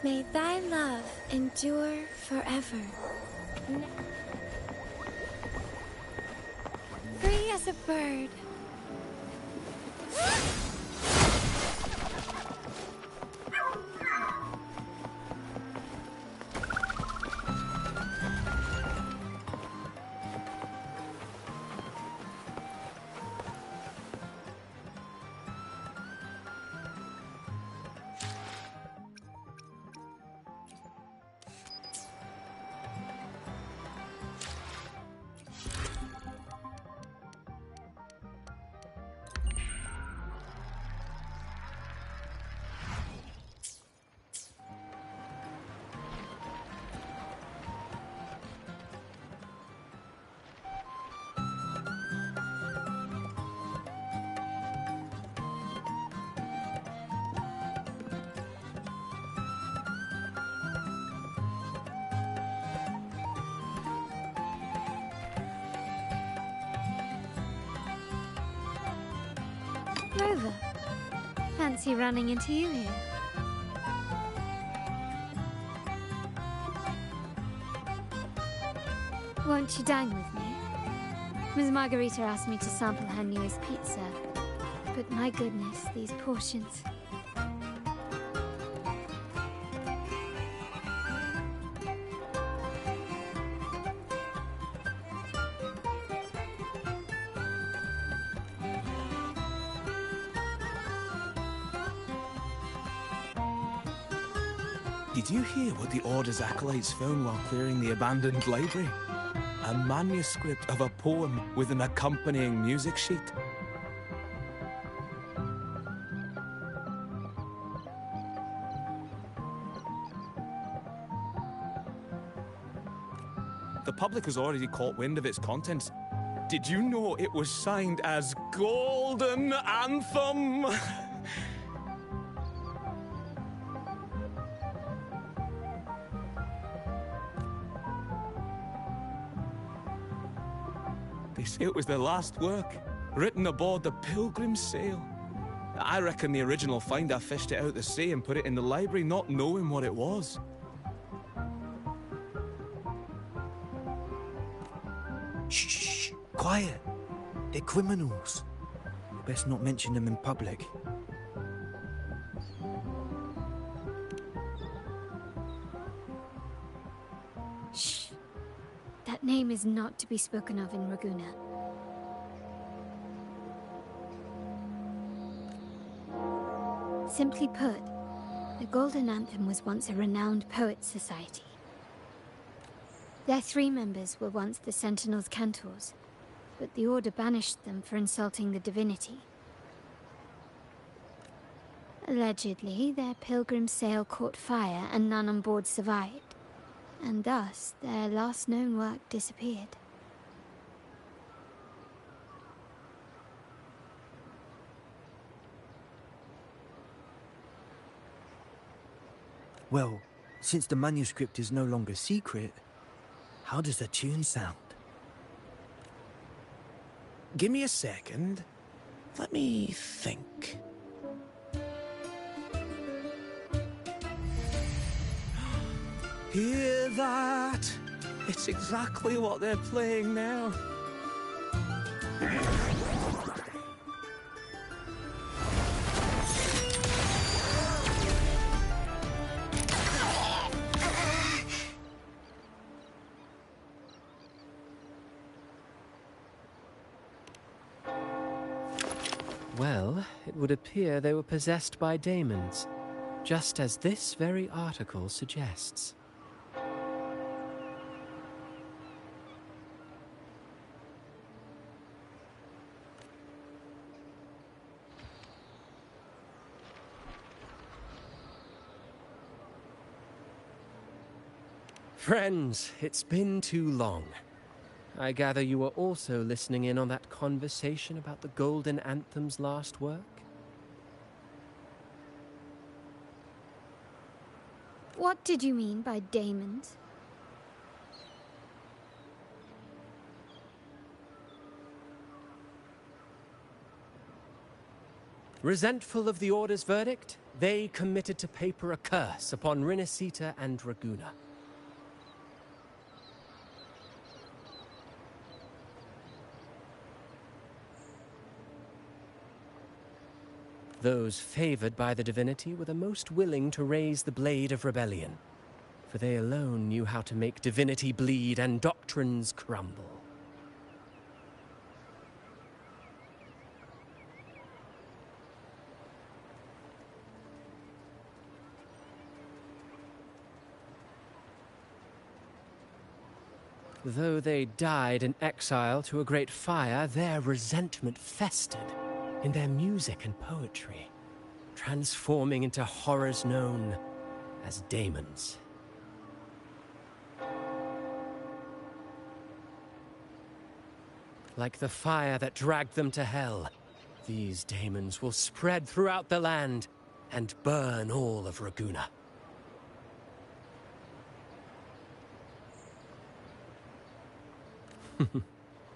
May thy love endure forever. Free as a bird. Rover, fancy running into you here. Won't you dine with me? Ms. Margarita asked me to sample her newest pizza, but my goodness, these portions. Did you hear what the Order's acolytes found while clearing the abandoned library? A manuscript of a poem with an accompanying music sheet. The public has already caught wind of its contents. Did you know it was signed as Golden Anthem? They say it was their last work, written aboard the Pilgrim's Sail. I reckon the original finder fished it out the sea and put it in the library, not knowing what it was. Shh, quiet. They're criminals. Best not mention them in public. Shh. That name is not to be spoken of in Raguna. Simply put, the Golden Anthem was once a renowned poets' society. Their 3 members were once the Sentinel's cantors, but the Order banished them for insulting the divinity. Allegedly, their pilgrim sail caught fire and none on board survived, and thus their last known work disappeared. Well, since the manuscript is no longer secret, how does the tune sound? Give me a second. Let me think. Hear that? It's exactly what they're playing now. Well, it would appear they were possessed by daemons, just as this very article suggests. Friends, it's been too long. I gather you were also listening in on that conversation about the Golden Anthem's last work? What did you mean by daemons? Resentful of the Order's verdict, they committed to paper a curse upon Rinasita and Raguna. Those favored by the divinity were the most willing to raise the blade of rebellion, for they alone knew how to make divinity bleed and doctrines crumble. Though they died in exile to a great fire, their resentment festered in their music and poetry, transforming into horrors known as daemons. Like the fire that dragged them to hell, these daemons will spread throughout the land and burn all of Raguna.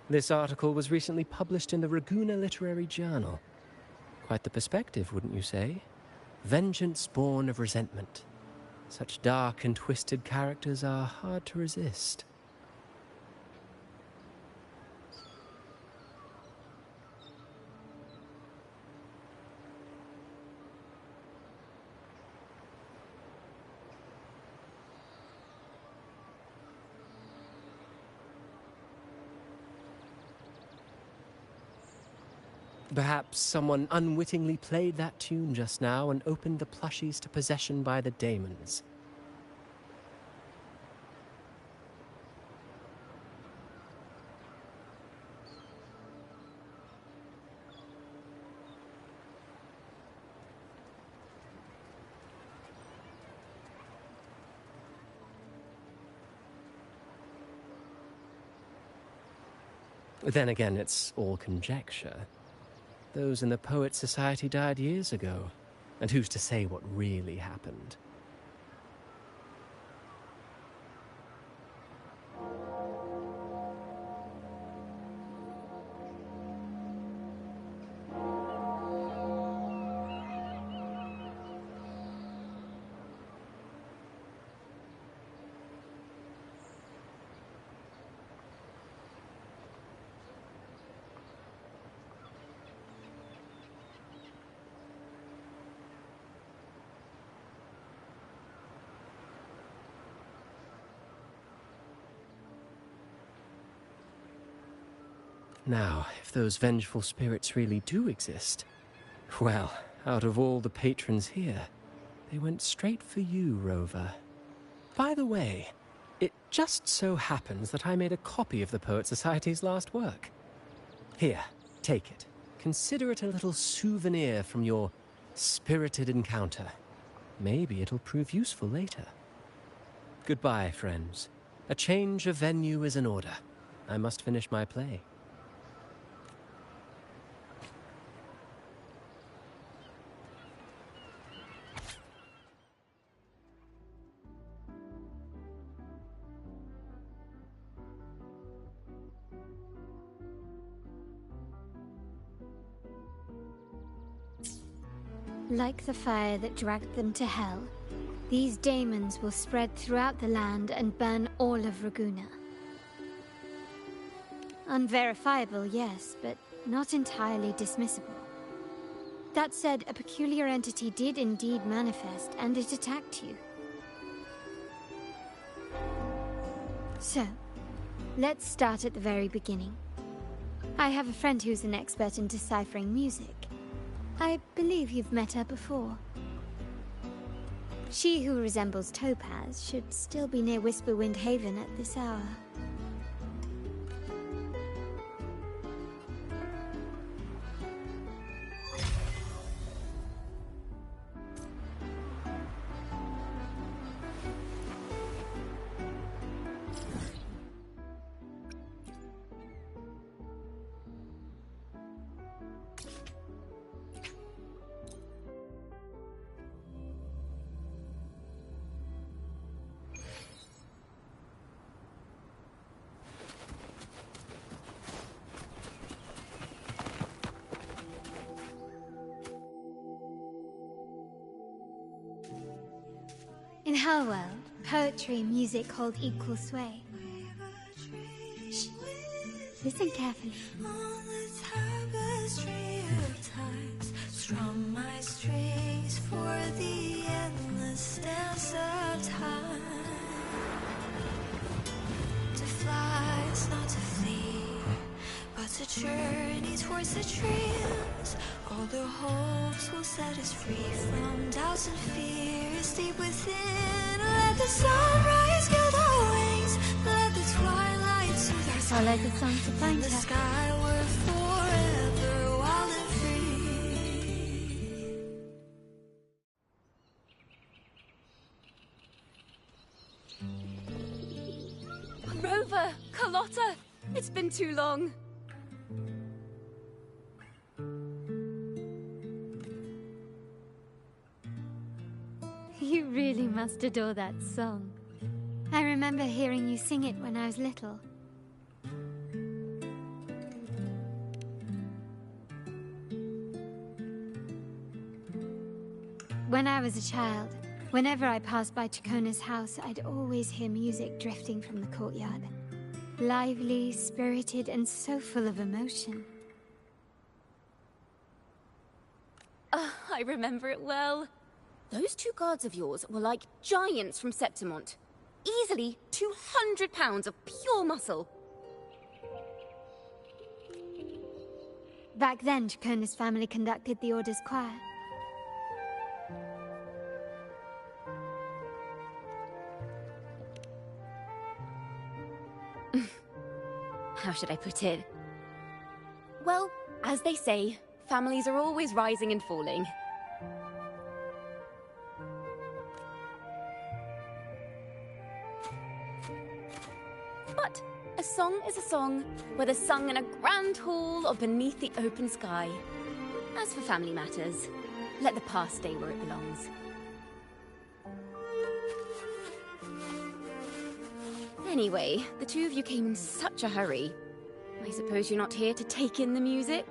This article was recently published in the Raguna Literary Journal. Quite the perspective, wouldn't you say? Vengeance born of resentment. Such dark and twisted characters are hard to resist. Perhaps someone unwittingly played that tune just now and opened the plushies to possession by the daemons. Then again, it's all conjecture. Those in the Poets' Society died years ago, and who's to say what really happened? Now, if those vengeful spirits really do exist, well, out of all the patrons here, they went straight for you, Rover. By the way, it just so happens that I made a copy of the Poet Society's last work. Here, take it. Consider it a little souvenir from your spirited encounter. Maybe it'll prove useful later. Goodbye, friends. A change of venue is in order. I must finish my play. Like the fire that dragged them to hell, these daemons will spread throughout the land and burn all of Raguna. Unverifiable, yes, but not entirely dismissible. That said, a peculiar entity did indeed manifest, and it attacked you. So, let's start at the very beginning. I have a friend who's an expert in deciphering music. I believe you've met her before. She who resembles Topaz should still be near Whisperwind Haven at this hour. In her world, poetry and music hold equal sway. Shh. Listen carefully. On the tapestry of times, strum my strings for the endless dance of time. To fly is not to flee, but to journey towards the dreams. All the hopes will set us free from doubts and fears deep within. Let the sunrise gild our wings, let the twilight soothe our Follow the sun to find the her. sky we're forever wild and free. Rover! Carlotta! It's been too long. You really must adore that song. I remember hearing you sing it when I was little. When I was a child, whenever I passed by Chacona's house, I'd always hear music drifting from the courtyard. Lively, spirited, and so full of emotion. I remember it well. Those two guards of yours were like giants from Septimont. Easily 200 pounds of pure muscle. Back then, Chacona's family conducted the Order's choir. How should I put it? Well, as they say, families are always rising and falling. But a song is a song, whether sung in a grand hall or beneath the open sky. As for family matters, let the past stay where it belongs. Anyway, the two of you came in such a hurry. I suppose you're not here to take in the music?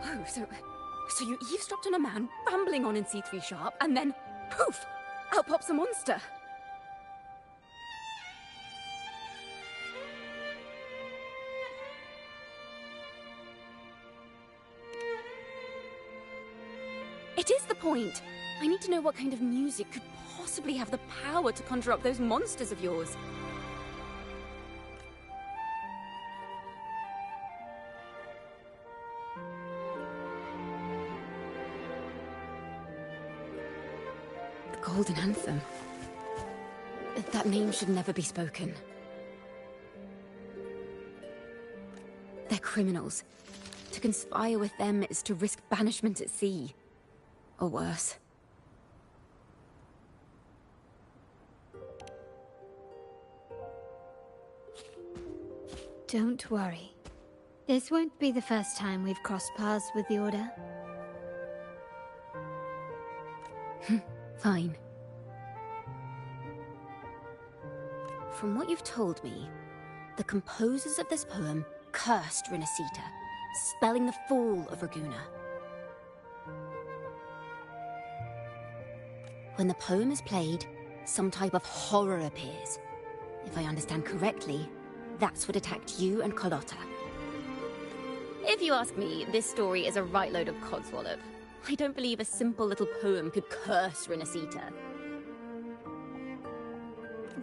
Oh, so you eavesdropped on a man rambling on in C3 Sharp, and then, poof, out pops a monster. It is the point. I need to know what kind of music could possibly have the power to conjure up those monsters of yours. The Golden Anthem. That name should never be spoken. They're criminals. To conspire with them is to risk banishment at sea. Or worse. Don't worry. This won't be the first time we've crossed paths with the Order. Fine. From what you've told me, the composers of this poem cursed Rinasita, spelling the fall of Raguna. When the poem is played, some type of horror appears. If I understand correctly, that's what attacked you and Carlotta. If you ask me, this story is a right load of codswallop. I don't believe a simple little poem could curse Rinasita.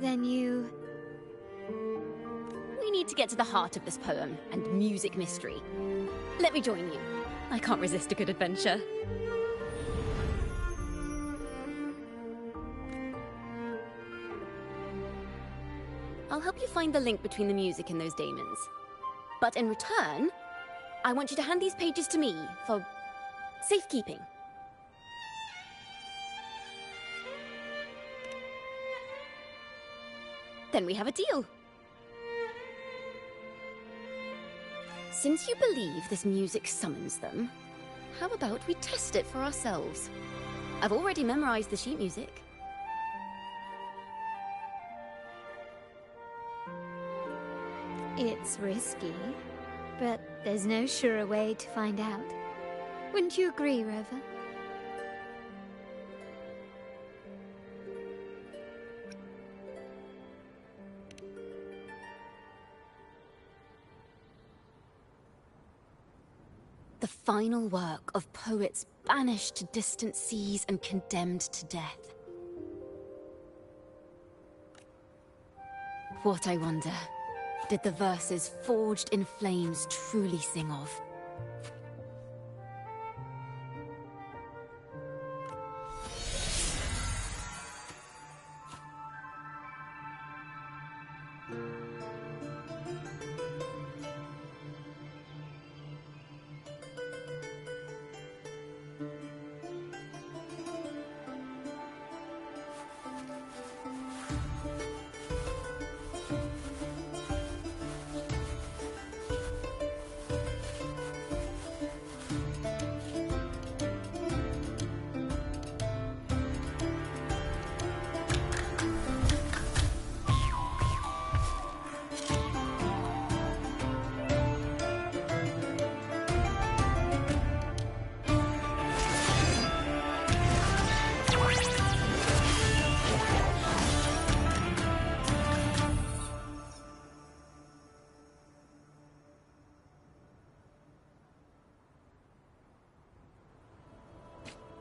Then you... We need to get to the heart of this poem and music mystery. Let me join you. I can't resist a good adventure. I'll help you find the link between the music and those daemons. But in return, I want you to hand these pages to me for safekeeping. Then we have a deal. Since you believe this music summons them, how about we test it for ourselves? I've already memorized the sheet music. It's risky, but there's no surer way to find out. Wouldn't you agree, Rover? The final work of poets banished to distant seas and condemned to death. What, I wonder, did the verses forged in flames truly sing of?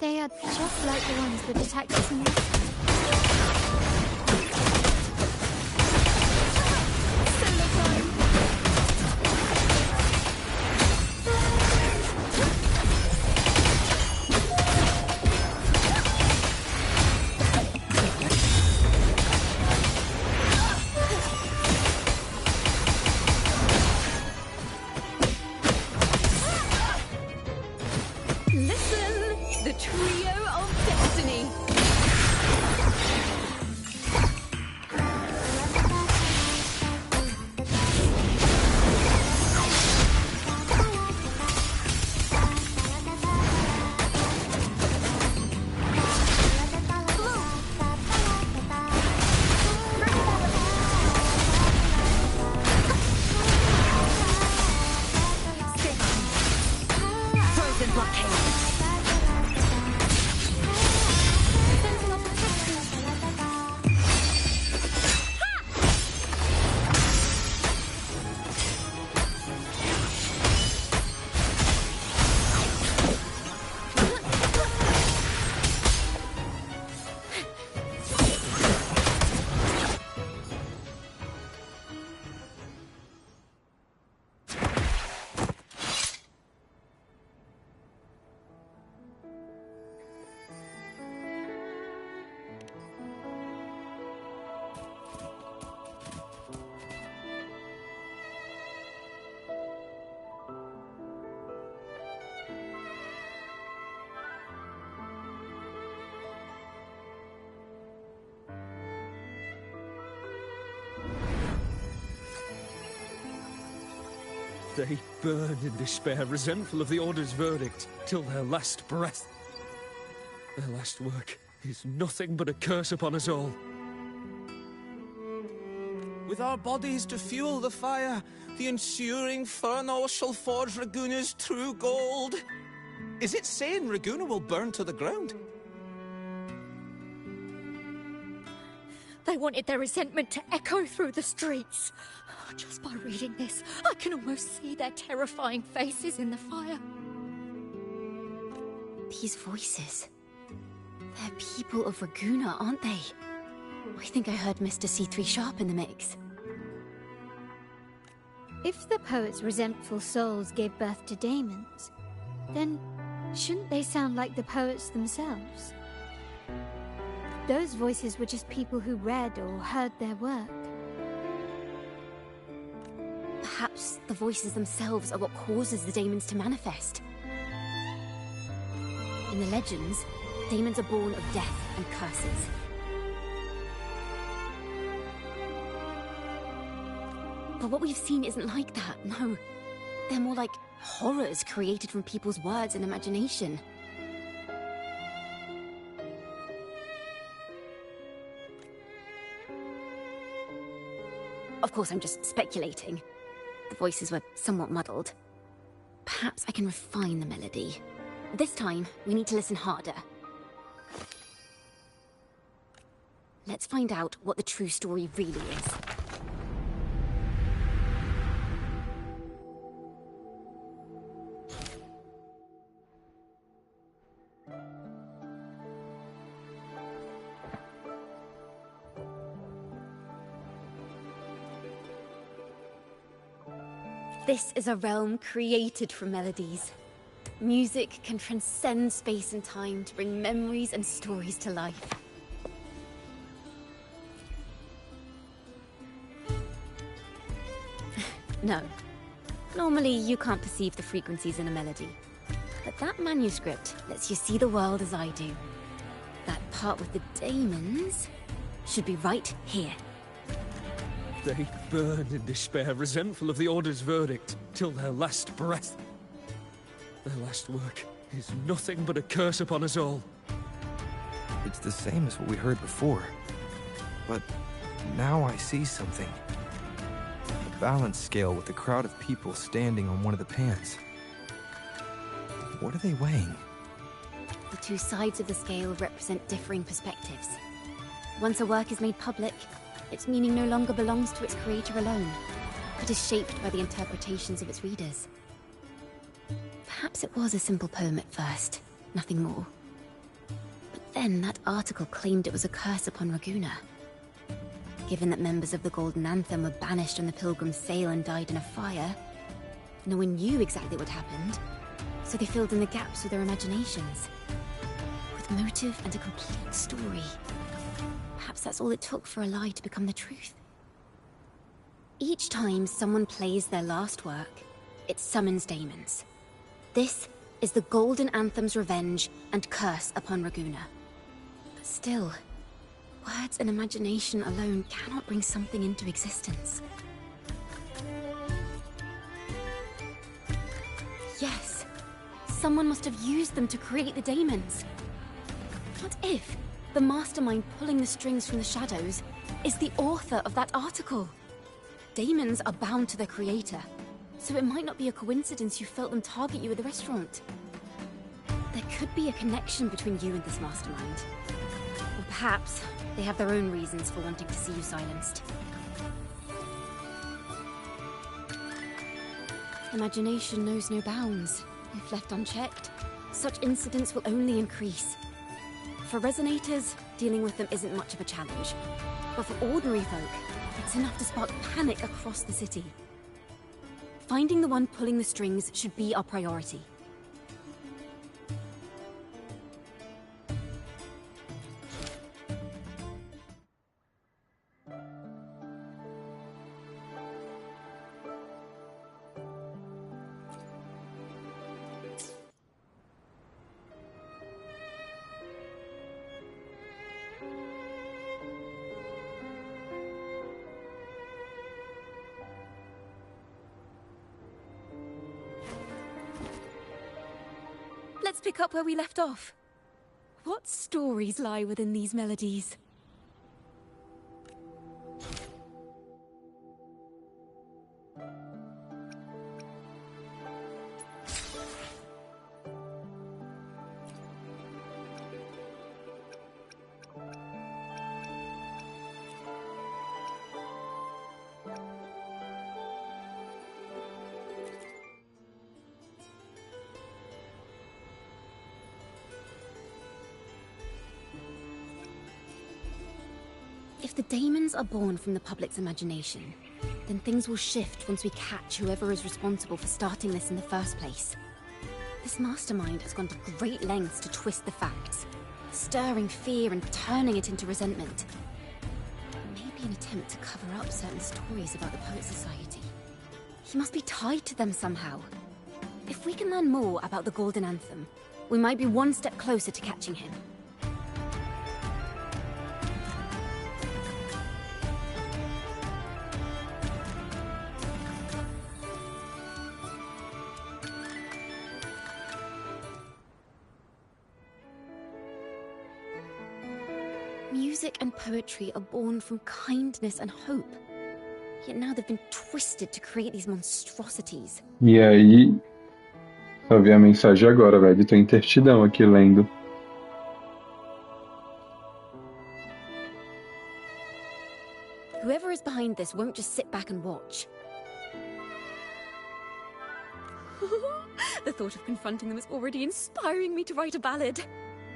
They are just like the ones that attacked us in the... They burn in despair, resentful of the Order's verdict, till their last breath. Their last work is nothing but a curse upon us all. With our bodies to fuel the fire, the ensuing furnace shall forge Raguna's true gold. Is it saying Raguna will burn to the ground? They wanted their resentment to echo through the streets. Just by reading this, I can almost see their terrifying faces in the fire. These voices... they're people of Raguna, aren't they? I think I heard Mr. C3 Sharp in the mix. If the poet's resentful souls gave birth to daemons, then shouldn't they sound like the poets themselves? Those voices were just people who read or heard their work. Perhaps the voices themselves are what causes the daemons to manifest. In the legends, daemons are born of death and curses. But what we've seen isn't like that, no. They're more like horrors created from people's words and imagination. Of course, I'm just speculating. The voices were somewhat muddled. Perhaps I can refine the melody. This time, we need to listen harder. Let's find out what the true story really is. This is a realm created from melodies. Music can transcend space and time to bring memories and stories to life. No. Normally, you can't perceive the frequencies in a melody. But that manuscript lets you see the world as I do. That part with the daemons should be right here. They burn in despair, resentful of the Order's verdict, till their last breath. Their last work is nothing but a curse upon us all. It's the same as what we heard before. But now I see something. A balance scale with a crowd of people standing on one of the pans. What are they weighing? The two sides of the scale represent differing perspectives. Once a work is made public, its meaning no longer belongs to its creator alone, but is shaped by the interpretations of its readers. Perhaps it was a simple poem at first, nothing more. But then that article claimed it was a curse upon Raguna. Given that members of the Golden Anthem were banished on the Pilgrim's Sail and died in a fire, no one knew exactly what happened, so they filled in the gaps with their imaginations. With motive and a complete story. Perhaps that's all it took for a lie to become the truth. Each time someone plays their last work, it summons daemons. This is the Golden Anthem's revenge and curse upon Raguna. But still, words and imagination alone cannot bring something into existence. Yes, someone must have used them to create the daemons. What if the mastermind pulling the strings from the shadows is the author of that article? Daemons are bound to their creator, so it might not be a coincidence you felt them target you at the restaurant. There could be a connection between you and this mastermind. Or perhaps they have their own reasons for wanting to see you silenced. Imagination knows no bounds. If left unchecked, such incidents will only increase. For resonators, dealing with them isn't much of a challenge. But for ordinary folk, it's enough to spark panic across the city. Finding the one pulling the strings should be our priority. Let's pick up where we left off. What stories lie within these melodies? If the daemons are born from the public's imagination, then things will shift once we catch whoever is responsible for starting this in the first place. This mastermind has gone to great lengths to twist the facts, stirring fear and turning it into resentment. Maybe an attempt to cover up certain stories about the Poet Society. He must be tied to them somehow. If we can learn more about the Golden Anthem, we might be one step closer to catching him. Music and poetry are born from kindness and hope. Yet now they've been twisted to create these monstrosities. E aí, só vi a mensagem agora, velho. Tô em intertidão aqui lendo. Whoever is behind this won't just sit back and watch. The thought of confronting them is already inspiring me to write a ballad.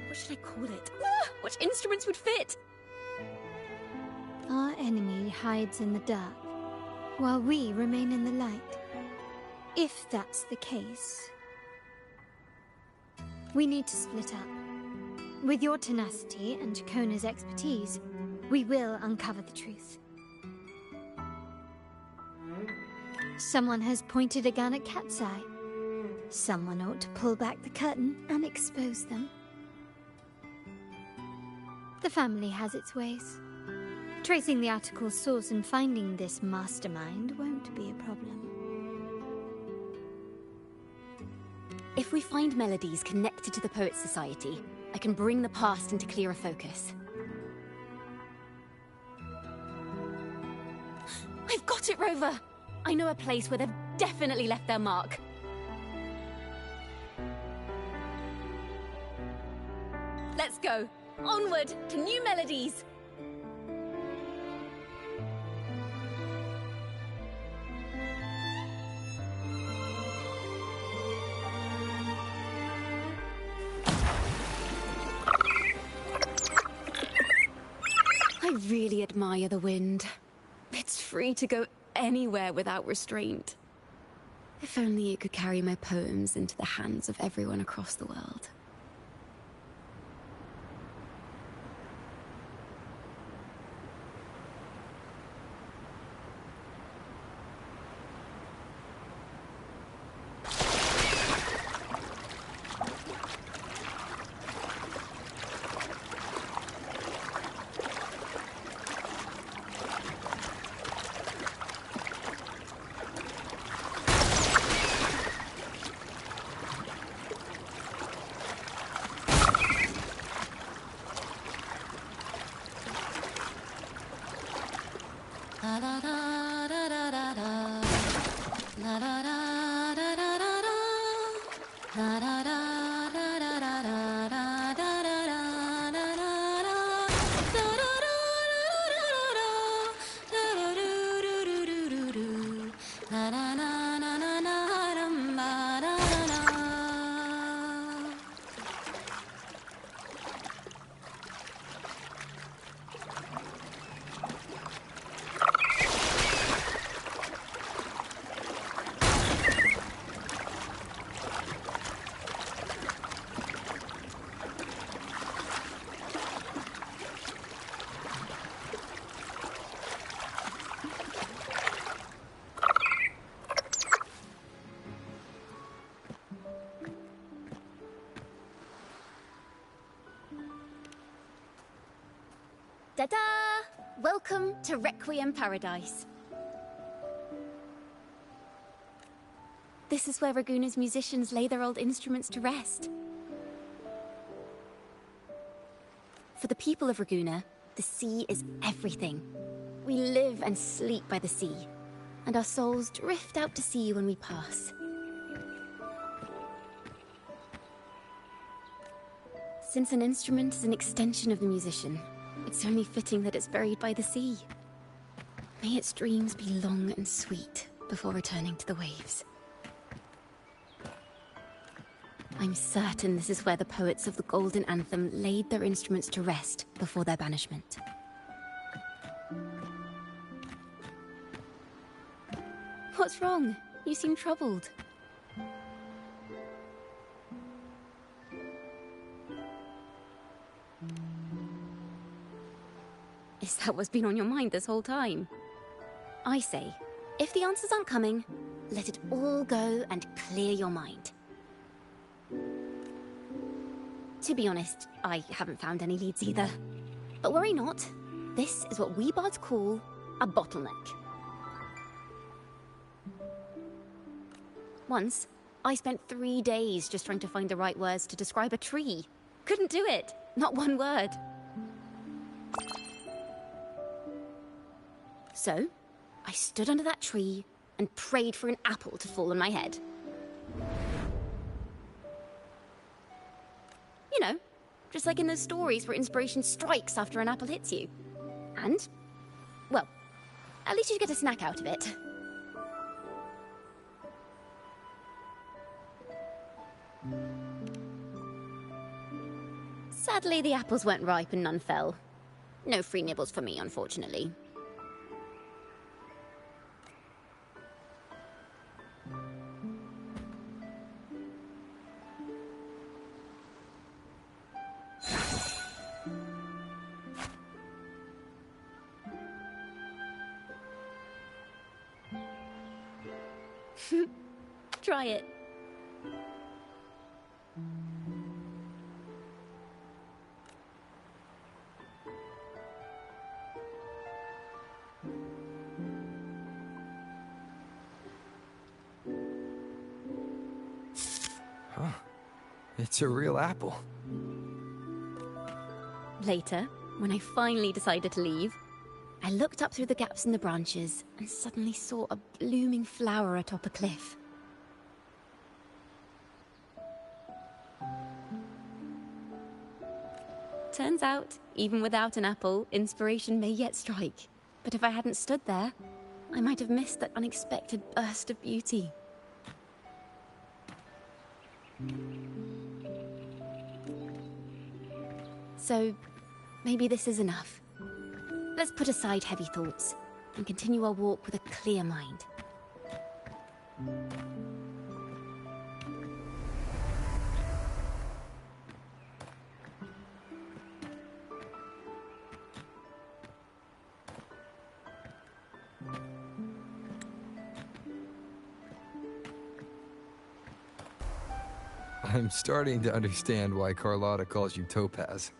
What should I call it? What instruments would fit? Our enemy hides in the dark, while we remain in the light. If that's the case, we need to split up. With your tenacity and Kona's expertise, we will uncover the truth. Someone has pointed a gun at Cat's Eye. Someone ought to pull back the curtain and expose them. The family has its ways. Tracing the article's source and finding this mastermind won't be a problem. If we find melodies connected to the Poets' Society, I can bring the past into clearer focus. I've got it, Rover! I know a place where they've definitely left their mark. Let's go! Onward to new melodies! I really admire the wind. It's free to go anywhere without restraint. If only it could carry my poems into the hands of everyone across the world. Ta-da! Welcome to Requiem Paradise. This is where Raguna's musicians lay their old instruments to rest. For the people of Raguna, the sea is everything. We live and sleep by the sea, and our souls drift out to sea when we pass. Since an instrument is an extension of the musician, it's only fitting that it's buried by the sea. May its dreams be long and sweet before returning to the waves. I'm certain this is where the poets of the Golden Anthem laid their instruments to rest before their banishment. What's wrong? You seem troubled. Is that what's been on your mind this whole time? I say, if the answers aren't coming, let it all go and clear your mind. To be honest, I haven't found any leads either. But worry not, this is what we bards call a bottleneck. Once, I spent 3 days just trying to find the right words to describe a tree. Couldn't do it, not one word. So, I stood under that tree and prayed for an apple to fall on my head. You know, just like in those stories where inspiration strikes after an apple hits you. And, well, at least you get a snack out of it. Sadly, the apples weren't ripe and none fell. No free nibbles for me, unfortunately. Try it. Huh. It's a real apple. Later, when I finally decided to leave, I looked up through the gaps in the branches and suddenly saw a blooming flower atop a cliff. Turns out, even without an apple, inspiration may yet strike. But if I hadn't stood there, I might have missed that unexpected burst of beauty. So, maybe this is enough. Let's put aside heavy thoughts and continue our walk with a clear mind. I'm starting to understand why Carlotta calls you Topaz.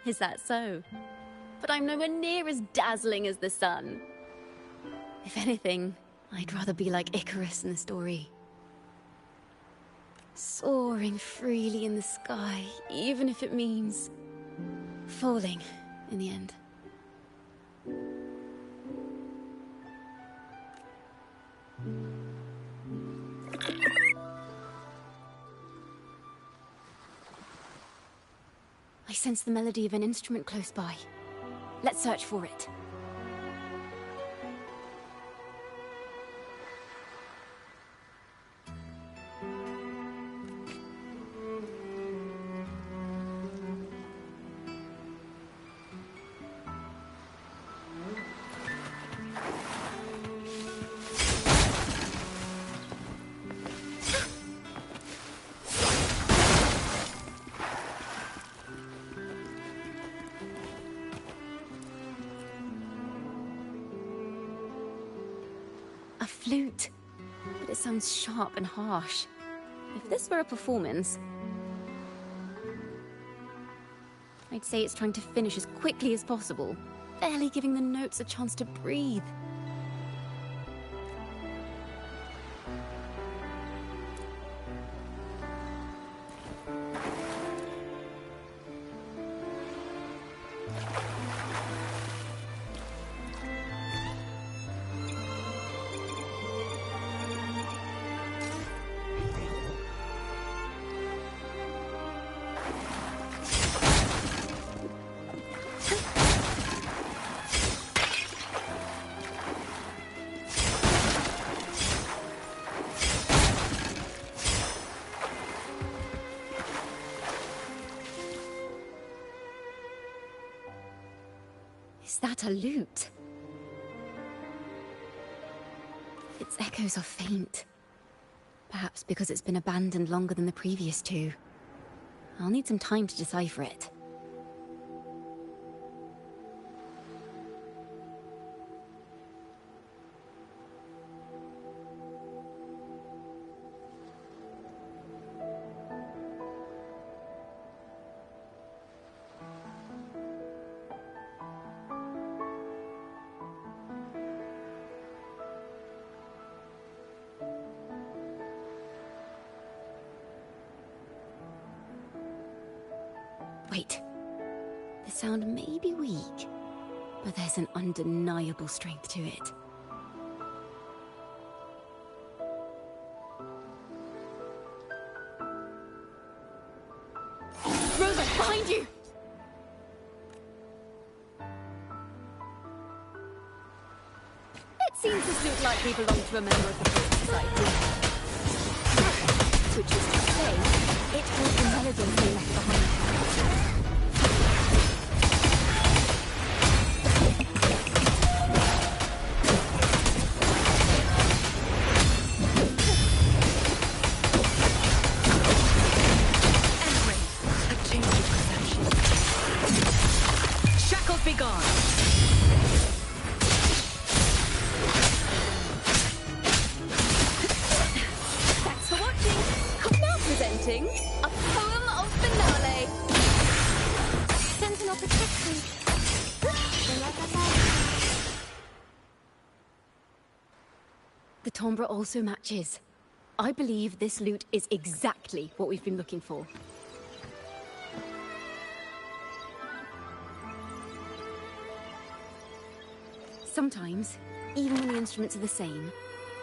Is that so? But I'm nowhere near as dazzling as the sun. If anything, I'd rather be like Icarus in the story. Soaring freely in the sky, even if it means falling in the end. I sense the melody of an instrument close by. Let's search for it. A flute, but it sounds sharp and harsh. If this were a performance, I'd say it's trying to finish as quickly as possible, barely giving the notes a chance to breathe. Is that a lute? Its echoes are faint. Perhaps because it's been abandoned longer than the previous two. I'll need some time to decipher it. Wait. The sound may be weak, but there's an undeniable strength to it. Rosa, behind you! It seems this loot likely belonged to a member of the Poet Society. Which is to say, it was the melody they left behind. The timbre also matches. I believe this loot is exactly what we've been looking for. Sometimes, even when the instruments are the same,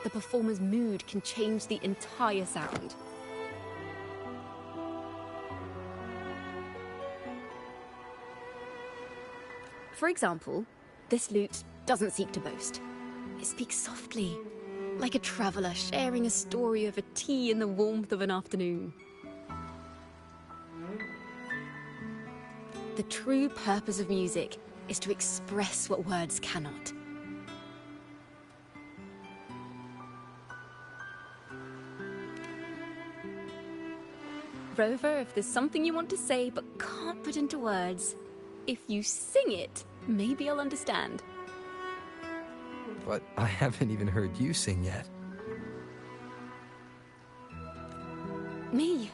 the performer's mood can change the entire sound. For example, this lute doesn't seek to boast. It speaks softly, like a traveler sharing a story over tea in the warmth of an afternoon. The true purpose of music is to express what words cannot. Rover, if there's something you want to say but can't put into words, if you sing it, maybe I'll understand. But I haven't even heard you sing yet. Me?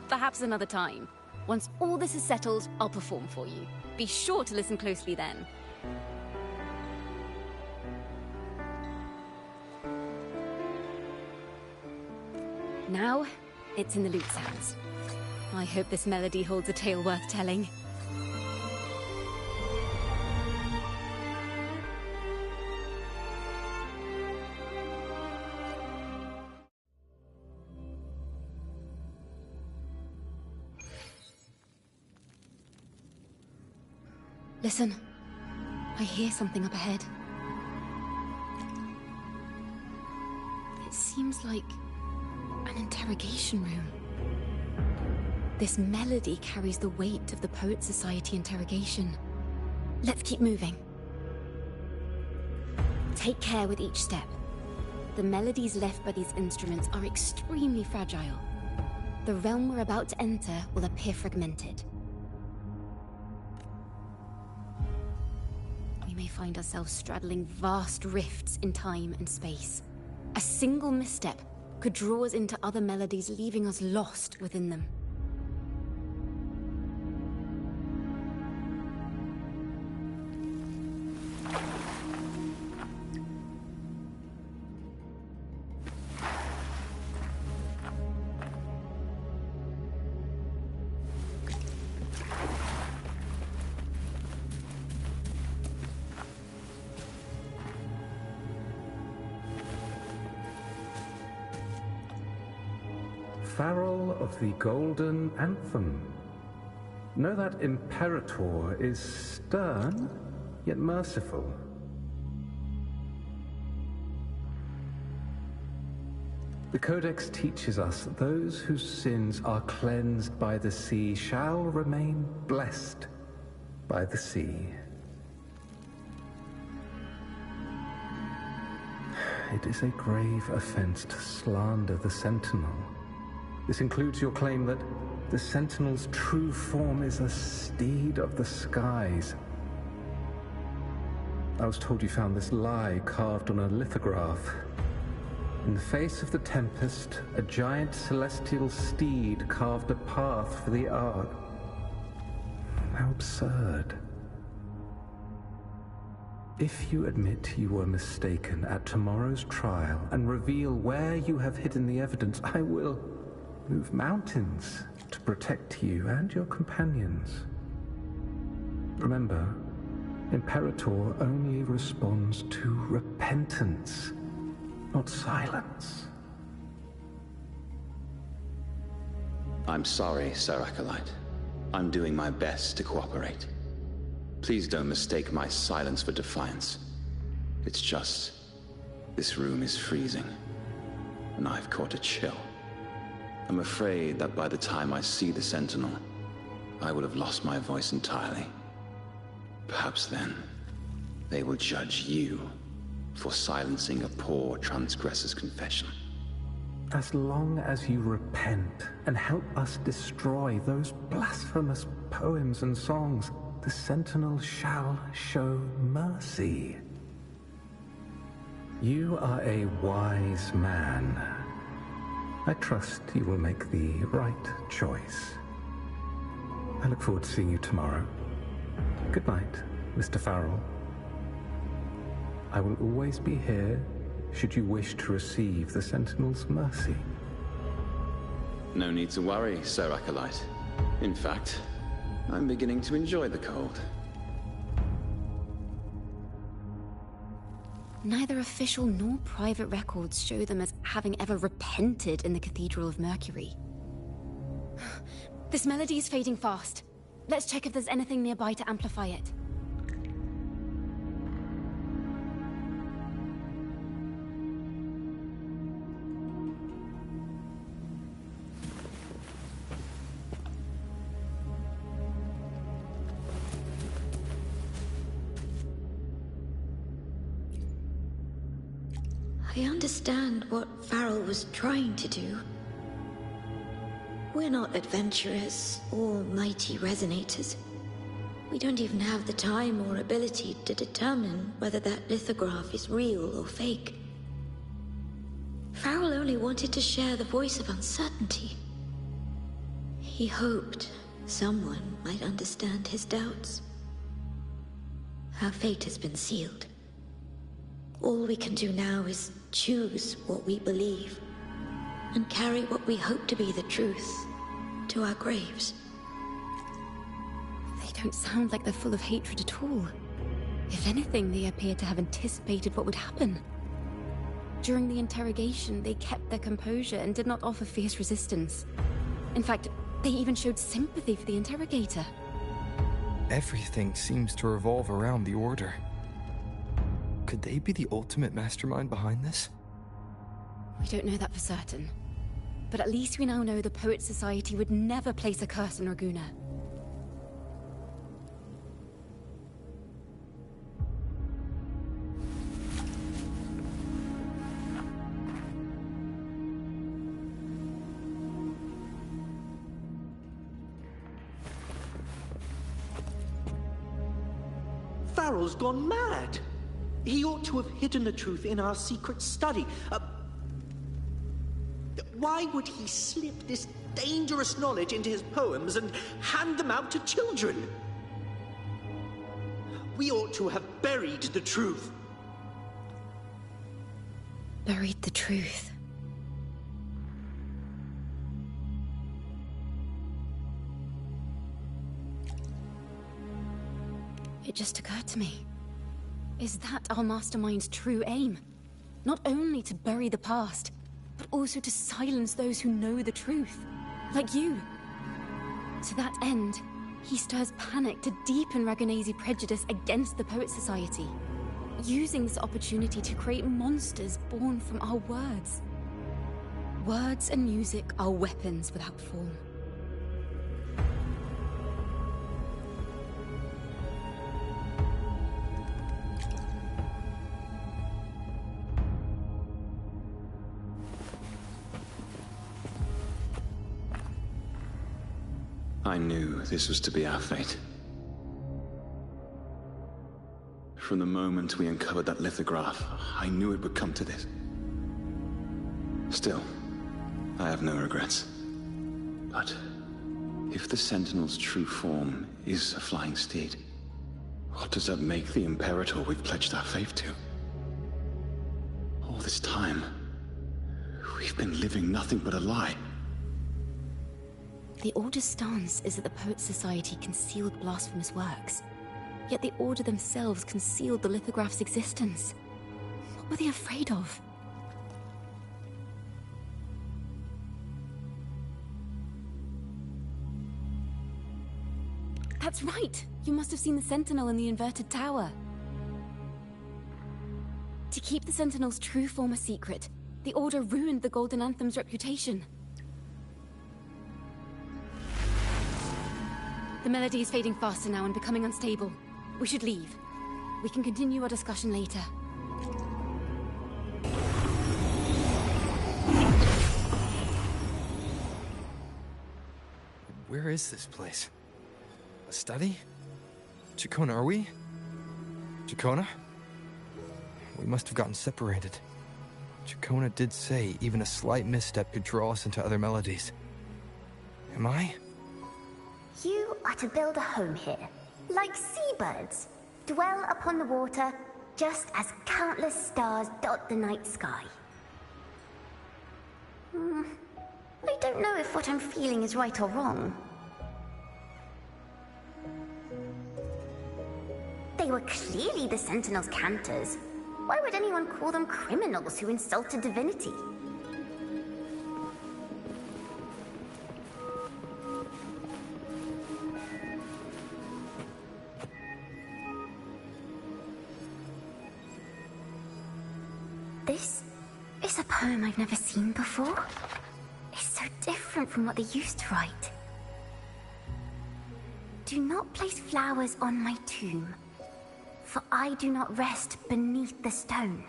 Perhaps another time. Once all this is settled, I'll perform for you. Be sure to listen closely then. Now, it's in the lute sounds. I hope this melody holds a tale worth telling. Listen, I hear something up ahead. It seems like an interrogation room. This melody carries the weight of the Poet Society interrogation. Let's keep moving. Take care with each step. The melodies left by these instruments are extremely fragile. The realm we're about to enter will appear fragmented. We may find ourselves straddling vast rifts in time and space. A single misstep could draw us into other melodies, leaving us lost within them. Farrell of the Golden Anthem. Know that Imperator is stern, yet merciful. The Codex teaches us that those whose sins are cleansed by the sea shall remain blessed by the sea. It is a grave offense to slander the Sentinel. This includes your claim that the Sentinel's true form is a steed of the skies. I was told you found this lie carved on a lithograph. In the face of the tempest, a giant celestial steed carved a path for the Ark. How absurd. If you admit you were mistaken at tomorrow's trial and reveal where you have hidden the evidence, I will move mountains to protect you and your companions. Remember, Imperator only responds to repentance, not silence. I'm sorry, Sir Acolyte. I'm doing my best to cooperate. Please don't mistake my silence for defiance. It's just, this room is freezing, and I've caught a chill. I'm afraid that by the time I see the Sentinel, I will have lost my voice entirely. Perhaps then, they will judge you for silencing a poor transgressor's confession. As long as you repent and help us destroy those blasphemous poems and songs, the Sentinel shall show mercy. You are a wise man. I trust you will make the right choice. I look forward to seeing you tomorrow. Good night, Mr. Farrell. I will always be here should you wish to receive the Sentinel's mercy. No need to worry, Sir Acolyte. In fact, I'm beginning to enjoy the cold. Neither official nor private records show them as having ever repented in the Cathedral of Mercury. This melody is fading fast. Let's check if there's anything nearby to amplify it. I understand what Farrell was trying to do. We're not adventurers or mighty resonators. We don't even have the time or ability to determine whether that lithograph is real or fake. Farrell only wanted to share the voice of uncertainty. He hoped someone might understand his doubts. Our fate has been sealed. All we can do now is choose what we believe, and carry what we hope to be the truth to our graves. They don't sound like they're full of hatred at all. If anything, they appear to have anticipated what would happen. During the interrogation, they kept their composure and did not offer fierce resistance. In fact, they even showed sympathy for the interrogator. Everything seems to revolve around the Order. Could they be the ultimate mastermind behind this? We don't know that for certain. But at least we now know the Poet Society would never place a curse on Raguna. Farrell's gone mad! He ought to have hidden the truth in our secret study. Why would he slip this dangerous knowledge into his poems and hand them out to children? We ought to have buried the truth. Buried the truth. It just occurred to me. Is that our mastermind's true aim? Not only to bury the past, but also to silence those who know the truth, like you. To that end, he stirs panic to deepen Ragonese prejudice against the Poet Society, using this opportunity to create monsters born from our words. Words and music are weapons without form. I knew this was to be our fate. From the moment we uncovered that lithograph, I knew it would come to this. Still, I have no regrets. But if the Sentinel's true form is a flying steed, what does that make the Imperator we've pledged our faith to? All this time, we've been living nothing but a lie. The Order's stance is that the Poet Society concealed blasphemous works, Yet the Order themselves concealed the lithograph's existence. What were they afraid of? That's right! You must have seen the Sentinel in the inverted tower. To keep the Sentinel's true form a secret, the Order ruined the Golden Anthem's reputation. The melody is fading faster now and becoming unstable. We should leave. We can continue our discussion later. Where is this place? A study? Chacona, are we? Chacona? We must have gotten separated. Chacona did say even a slight misstep could draw us into other melodies. Am I? You are to build a home here, like seabirds. Dwell upon the water, just as countless stars dot the night sky. I don't know if what I'm feeling is right or wrong. They were clearly the Sentinel's cantors. Why would anyone call them criminals who insulted divinity? This is a poem I've never seen before. It's so different from what they used to write. Do not place flowers on my tomb, for I do not rest beneath the stone.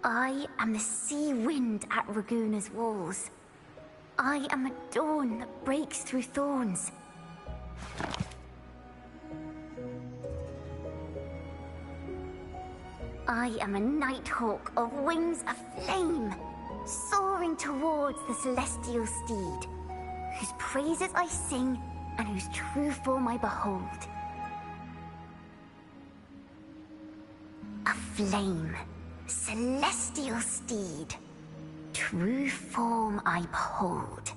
I am the sea wind at Raguna's walls. I am a dawn that breaks through thorns. I am a nighthawk of wings of flame, soaring towards the celestial steed, whose praises I sing and whose true form I behold. A flame, celestial steed, true form I behold.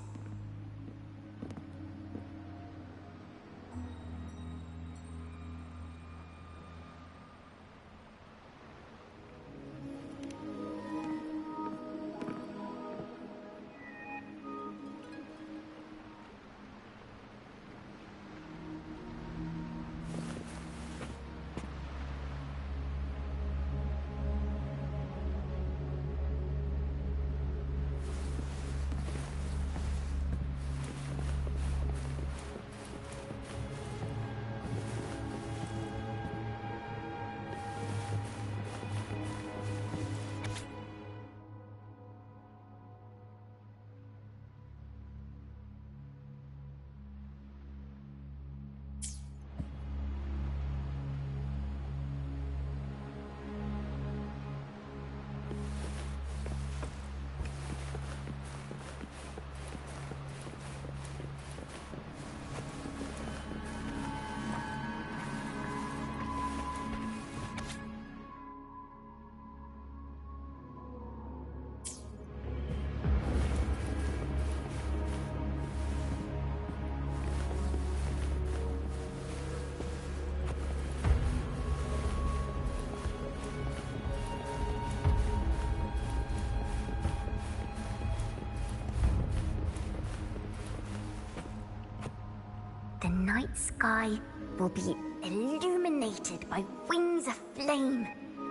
The night sky will be illuminated by wings of flame,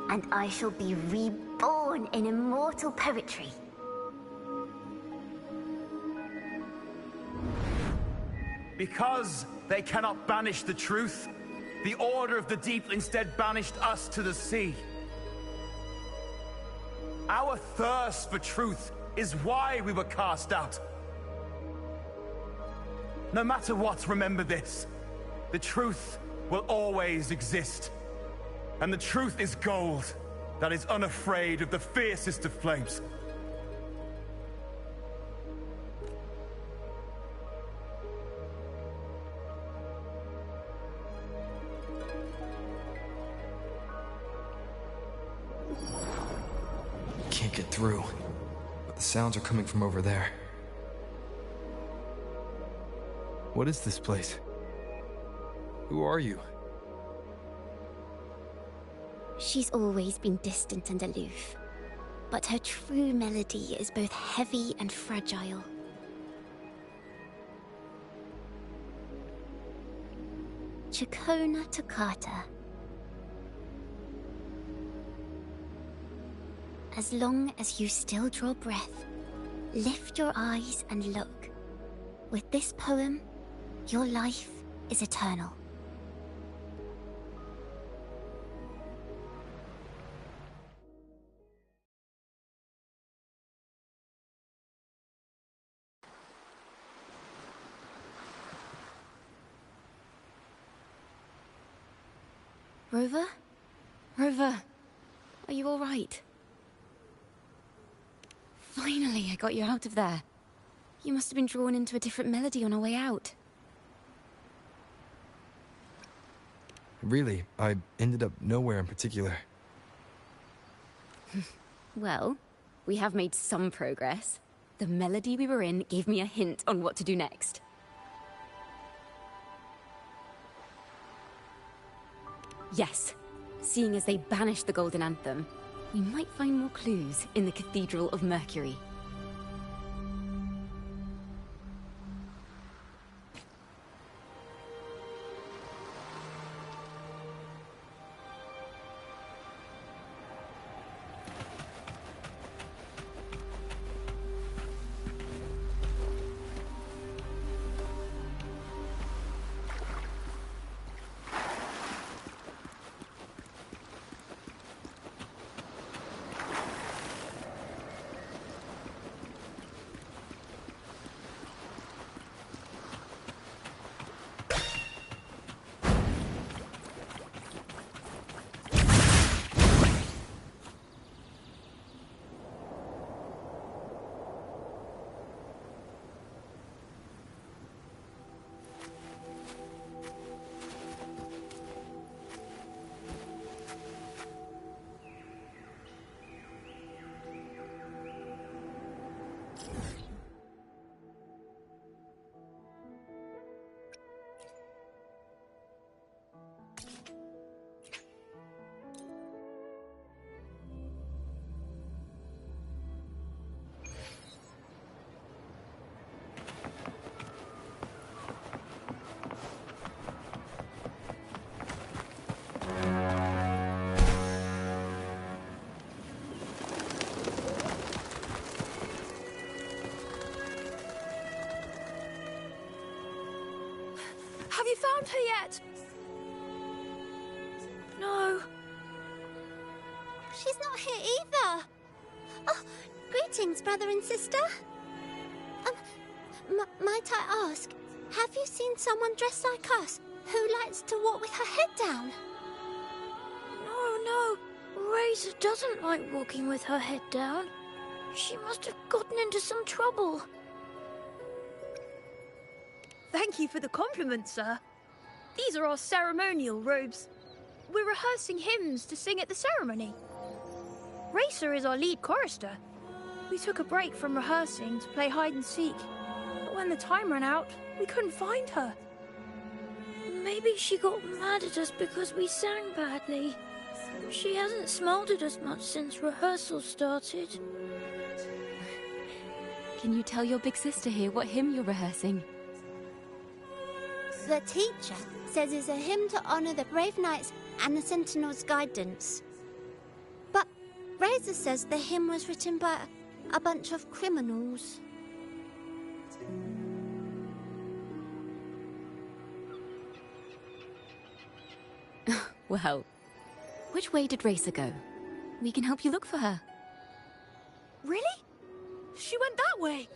and I shall be reborn in immortal poetry. Because they cannot banish the truth, the Order of the Deep instead banished us to the sea. Our thirst for truth is why we were cast out. No matter what, remember this. The truth will always exist. And the truth is gold that is unafraid of the fiercest of flames. Can't get through, but the sounds are coming from over there. What is this place? Who are you? She's always been distant and aloof, but her true melody is both heavy and fragile. Chakona Toccata. As long as you still draw breath, lift your eyes and look. With this poem, your life is eternal. Rover? Rover, are you all right? Finally, I got you out of there. You must have been drawn into a different melody on our way out. Really, I ended up nowhere in particular. Well, we have made some progress. The melody we were in gave me a hint on what to do next. Yes, seeing as they banished the Golden Anthem, we might find more clues in the Cathedral of Mercury. Have you found her yet? No. She's not here either. Oh, greetings, brother and sister. Might I ask, have you seen someone dressed like us who likes to walk with her head down? No. Razor doesn't like walking with her head down. She must have gotten into some trouble. Thank you for the compliment, sir. These are our ceremonial robes. We're rehearsing hymns to sing at the ceremony. Racer is our lead chorister. We took a break from rehearsing to play hide and seek. But when the time ran out, we couldn't find her. Maybe she got mad at us because we sang badly. She hasn't smiled at us much since rehearsal started. Can you tell your big sister here what hymn you're rehearsing? The teacher says it's a hymn to honor the brave knights and the sentinels' guidance. But Razor says the hymn was written by a bunch of criminals. Well, which way did Racer go? We can help you look for her. Really? She went that way.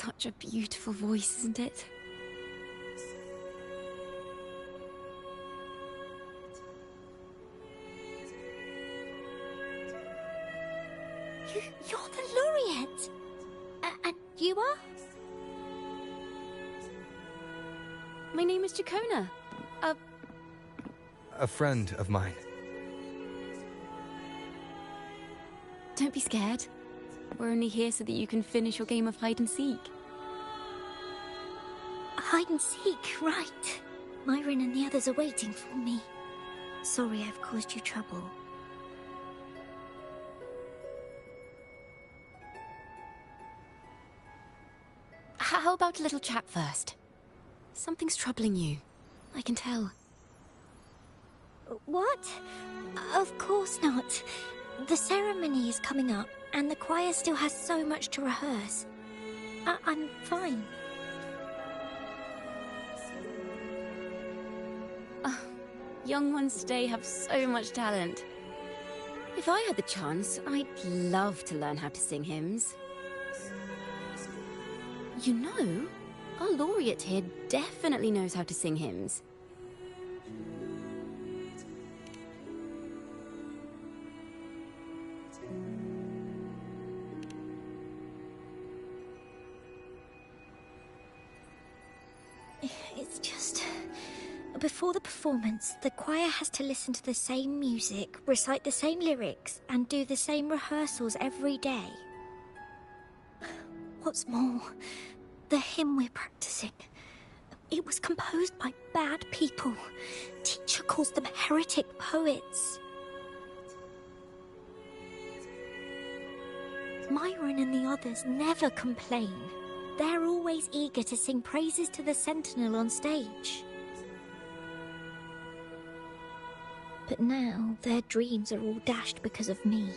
such a beautiful voice, isn't it? You're the laureate! And you are? My name is Jacona. A friend of mine. Don't be scared. We're only here so that you can finish your game of hide and seek. Hide and seek, right. Myron and the others are waiting for me. Sorry I've caused you trouble. How about a little chat first? Something's troubling you. I can tell. What? Of course not. The ceremony is coming up, and the choir still has so much to rehearse. I'm fine. Young ones today have so much talent. If I had the chance, I'd love to learn how to sing hymns. You know, our laureate here definitely knows how to sing hymns. It's just... Before the performance, the choir has to listen to the same music, recite the same lyrics, and do the same rehearsals every day. What's more, the hymn we're practicing, it was composed by bad people. Teacher calls them heretic poets. Myron and the others never complain. They're always eager to sing praises to the Sentinel on stage. But now, their dreams are all dashed because of me.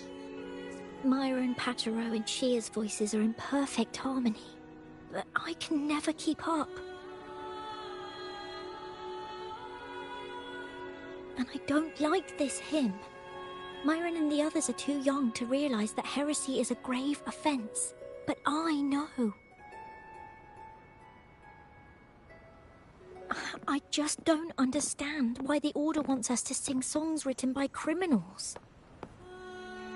Myron, Patero, and Shear's voices are in perfect harmony, but I can never keep up. And I don't like this hymn. Myron and the others are too young to realize that heresy is a grave offense, but I know. I just don't understand why the Order wants us to sing songs written by criminals.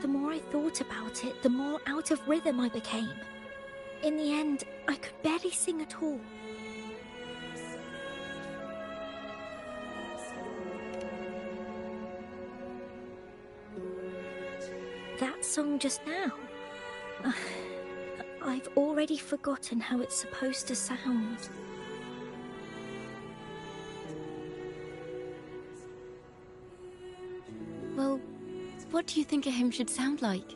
The more I thought about it, the more out of rhythm I became. In the end, I could barely sing at all. That song just now. I've already forgotten how it's supposed to sound. Well, what do you think a hymn should sound like?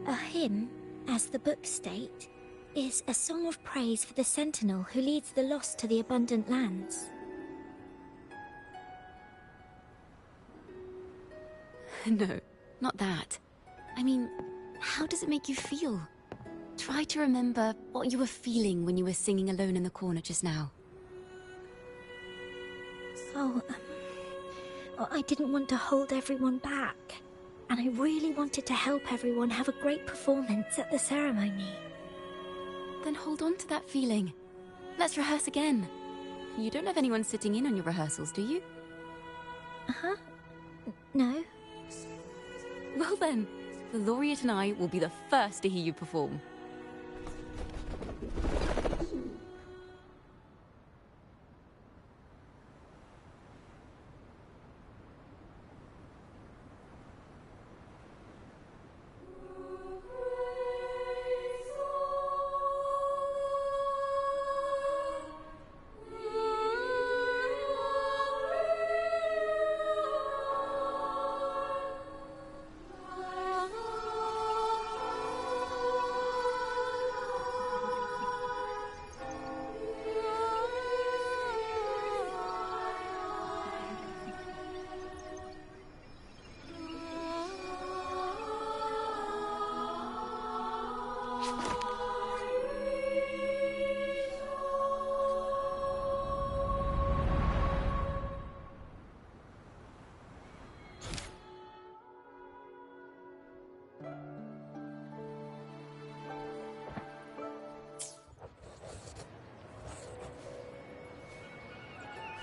A hymn, as the books state, is a song of praise for the Sentinel who leads the lost to the abundant lands. No, not that. I mean, how does it make you feel? Try to remember what you were feeling when you were singing alone in the corner just now. I didn't want to hold everyone back, and I really wanted to help everyone have a great performance at the ceremony. Then hold on to that feeling. Let's rehearse again. You don't have anyone sitting in on your rehearsals, do you? Uh-huh. No. Well then, the laureate and I will be the first to hear you perform.